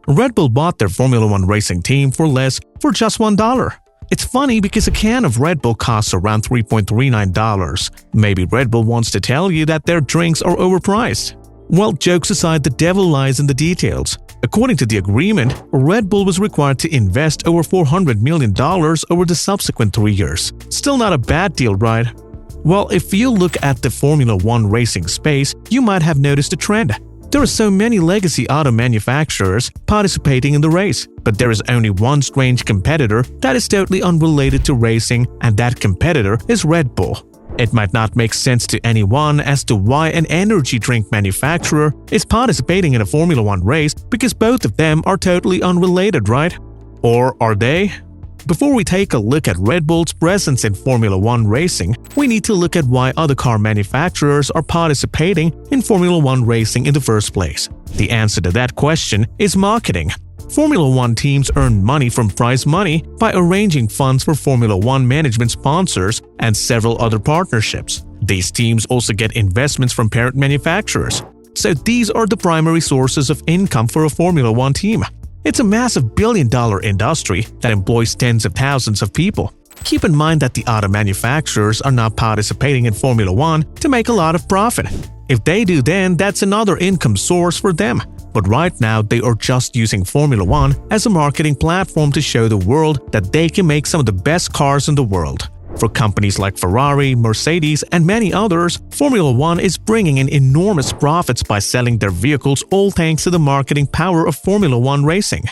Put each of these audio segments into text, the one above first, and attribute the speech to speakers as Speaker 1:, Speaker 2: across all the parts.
Speaker 1: Red Bull bought their Formula One racing team for just $1. It's funny because a can of Red Bull costs around $3.39. Maybe Red Bull wants to tell you that their drinks are overpriced. Well, jokes aside, the devil lies in the details. According to the agreement, Red Bull was required to invest over $400 million over the subsequent 3 years. Still not a bad deal, right? Well, if you look at the Formula One racing space, you might have noticed a trend. There are so many legacy auto manufacturers participating in the race, but there is only one strange competitor that is totally unrelated to racing, and that competitor is Red Bull. It might not make sense to anyone as to why an energy drink manufacturer is participating in a Formula One race because both of them are totally unrelated, right? Or are they? Before we take a look at Red Bull's presence in Formula One racing, we need to look at why other car manufacturers are participating in Formula One racing in the first place. The answer to that question is marketing. Formula One teams earn money from prize money by arranging funds for Formula One management sponsors and several other partnerships. These teams also get investments from parent manufacturers. So these are the primary sources of income for a Formula One team. It's a massive billion-dollar industry that employs tens of thousands of people. Keep in mind that the auto manufacturers are not participating in Formula One to make a lot of profit. If they do, then that's another income source for them. But right now, they are just using Formula One as a marketing platform to show the world that they can make some of the best cars in the world. For companies like Ferrari, Mercedes, and many others, Formula One is bringing in enormous profits by selling their vehicles, all thanks to the marketing power of Formula One racing.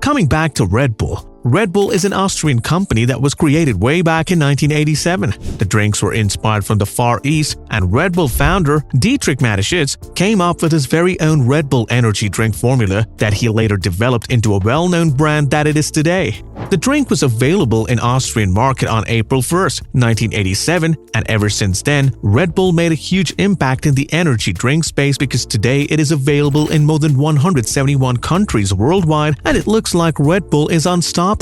Speaker 1: Coming back to Red Bull. Red Bull is an Austrian company that was created way back in 1987. The drinks were inspired from the Far East, and Red Bull founder Dietrich Mateschitz came up with his very own Red Bull energy drink formula that he later developed into a well-known brand that it is today. The drink was available in Austrian market on April 1st, 1987, and ever since then, Red Bull made a huge impact in the energy drink space because today it is available in more than 171 countries worldwide, and it looks like Red Bull is unstoppable.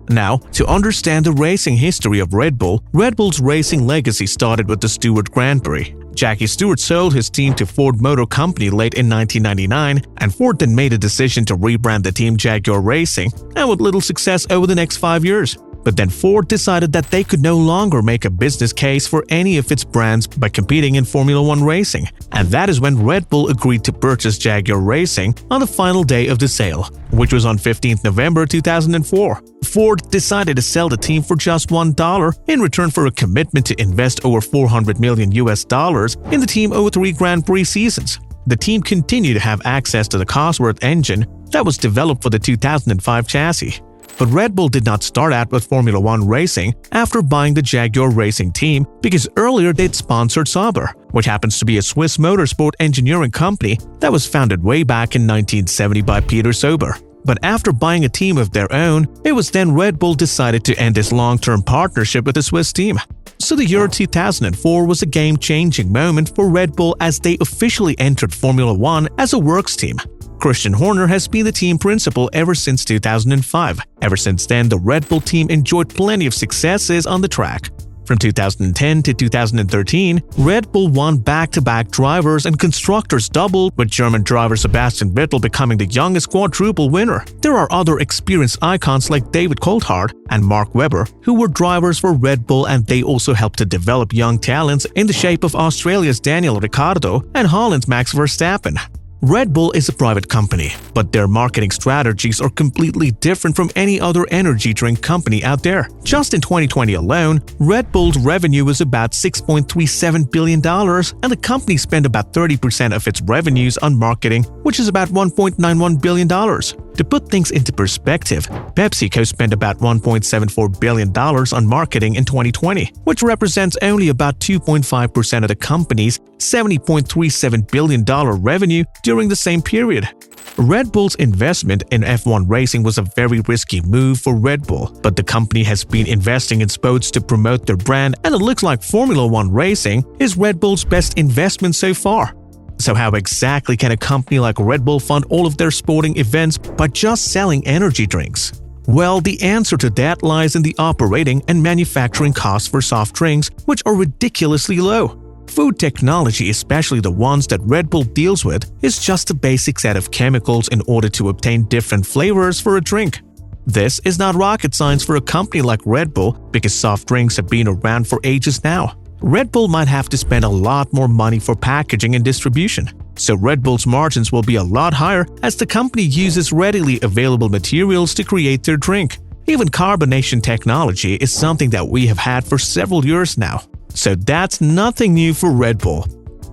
Speaker 1: Now, to understand the racing history of Red Bull's racing legacy started with the Stewart Grand Prix. Jackie Stewart sold his team to Ford Motor Company late in 1999, and Ford then made a decision to rebrand the team Jaguar Racing, and with little success over the next 5 years. But then Ford decided that they could no longer make a business case for any of its brands by competing in Formula One racing, and that is when Red Bull agreed to purchase Jaguar Racing on the final day of the sale, which was on 15th November 2004. Ford decided to sell the team for just $1 in return for a commitment to invest over $400 million in the team over 3 Grand Prix seasons. The team continued to have access to the Cosworth engine that was developed for the 2005 chassis. But Red Bull did not start out with Formula One racing after buying the Jaguar Racing team because earlier they'd sponsored Sauber, which happens to be a Swiss motorsport engineering company that was founded way back in 1970 by Peter Sauber. But after buying a team of their own, it was then Red Bull decided to end this long-term partnership with the Swiss team. So the year 2004 was a game-changing moment for Red Bull as they officially entered Formula One as a works team. Christian Horner has been the team principal ever since 2005. Ever since then, the Red Bull team enjoyed plenty of successes on the track. From 2010 to 2013, Red Bull won back-to-back drivers and constructors double, with German driver Sebastian Vettel becoming the youngest quadruple winner. There are other experienced icons like David Coulthard and Mark Webber, who were drivers for Red Bull, and they also helped to develop young talents in the shape of Australia's Daniel Ricciardo and Holland's Max Verstappen. Red Bull is a private company, but their marketing strategies are completely different from any other energy drink company out there. Just in 2020 alone, Red Bull's revenue was about $6.37 billion, and the company spent about 30% of its revenues on marketing, which is about $1.91 billion. To put things into perspective, PepsiCo spent about $1.74 billion on marketing in 2020, which represents only about 2.5% of the company's $70.37 billion revenue during the same period. Red Bull's investment in F1 racing was a very risky move for Red Bull, but the company has been investing in sports to promote their brand, and it looks like Formula One racing is Red Bull's best investment so far. So how exactly can a company like Red Bull fund all of their sporting events by just selling energy drinks? Well, the answer to that lies in the operating and manufacturing costs for soft drinks, which are ridiculously low. Food technology, especially the ones that Red Bull deals with, is just a basic set of chemicals in order to obtain different flavors for a drink. This is not rocket science for a company like Red Bull because soft drinks have been around for ages now. Red Bull might have to spend a lot more money for packaging and distribution, so Red Bull's margins will be a lot higher as the company uses readily available materials to create their drink. Even carbonation technology is something that we have had for several years now, so that's nothing new for Red Bull.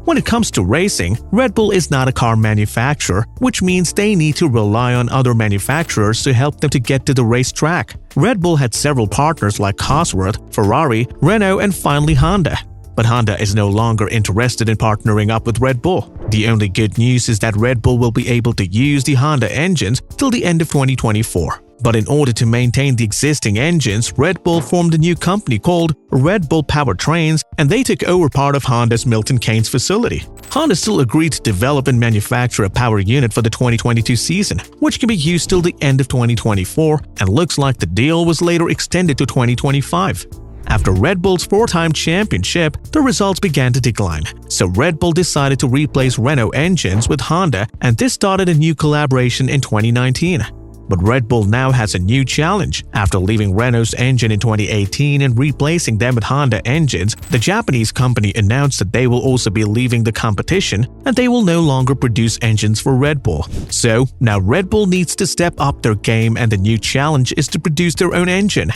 Speaker 1: When it comes to racing, Red Bull is not a car manufacturer, which means they need to rely on other manufacturers to help them to get to the racetrack. Red Bull had several partners like Cosworth, Ferrari, Renault, and finally Honda. But Honda is no longer interested in partnering up with Red Bull. The only good news is that Red Bull will be able to use the Honda engines till the end of 2024. But in order to maintain the existing engines, Red Bull formed a new company called RedBull Powertrains, and they took over part of Honda's Milton Keynes facility. Honda still agreed to develop and manufacture a power unit for the 2022 season, which can be used till the end of 2024, and looks like the deal was later extended to 2025. After Red Bull's four-time championship, the results began to decline, so Red Bull decided to replace Renault engines with Honda, and this started a new collaboration in 2019. But Red Bull now has a new challenge. After leaving Renault's engine in 2018 and replacing them with Honda engines, the Japanese company announced that they will also be leaving the competition and they will no longer produce engines for Red Bull. So now Red Bull needs to step up their game, and the new challenge is to produce their own engine.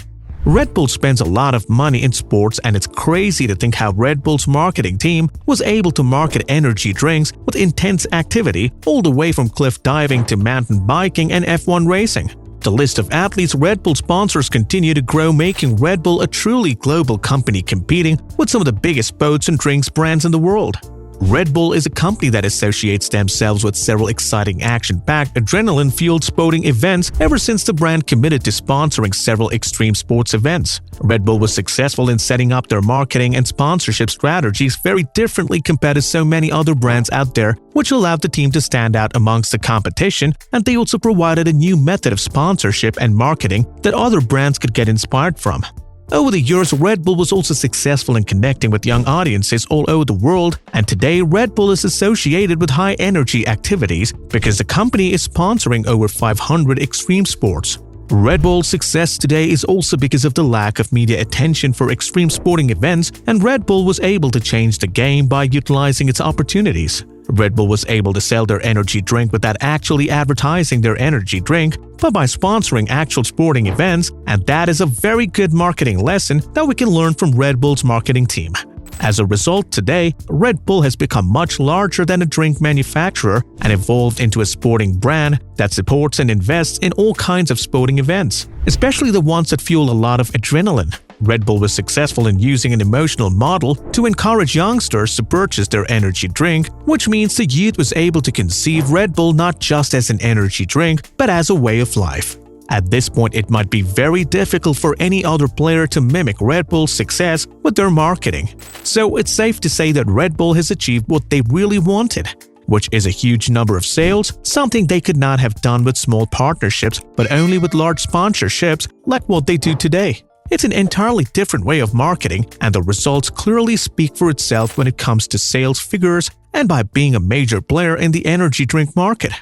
Speaker 1: Red Bull spends a lot of money in sports, and it's crazy to think how Red Bull's marketing team was able to market energy drinks with intense activity all the way from cliff diving to mountain biking and F1 racing. The list of athletes Red Bull sponsors continue to grow, making Red Bull a truly global company competing with some of the biggest sports and drinks brands in the world. Red Bull is a company that associates themselves with several exciting action-packed, adrenaline-fueled sporting events ever since the brand committed to sponsoring several extreme sports events. Red Bull was successful in setting up their marketing and sponsorship strategies very differently compared to so many other brands out there, which allowed the team to stand out amongst the competition, and they also provided a new method of sponsorship and marketing that other brands could get inspired from. Over the years, Red Bull was also successful in connecting with young audiences all over the world, and today Red Bull is associated with high-energy activities because the company is sponsoring over 500 extreme sports. Red Bull's success today is also because of the lack of media attention for extreme sporting events, and Red Bull was able to change the game by utilizing its opportunities. Red Bull was able to sell their energy drink without actually advertising their energy drink, but by sponsoring actual sporting events, and that is a very good marketing lesson that we can learn from Red Bull's marketing team. As a result, today, Red Bull has become much larger than a drink manufacturer and evolved into a sporting brand that supports and invests in all kinds of sporting events, especially the ones that fuel a lot of adrenaline. Red Bull was successful in using an emotional model to encourage youngsters to purchase their energy drink, which means the youth was able to conceive Red Bull not just as an energy drink, but as a way of life. At this point, it might be very difficult for any other player to mimic Red Bull's success with their marketing. So it's safe to say that Red Bull has achieved what they really wanted, which is a huge number of sales, something they could not have done with small partnerships, but only with large sponsorships like what they do today. It's an entirely different way of marketing, and the results clearly speak for itself when it comes to sales figures and by being a major player in the energy drink market.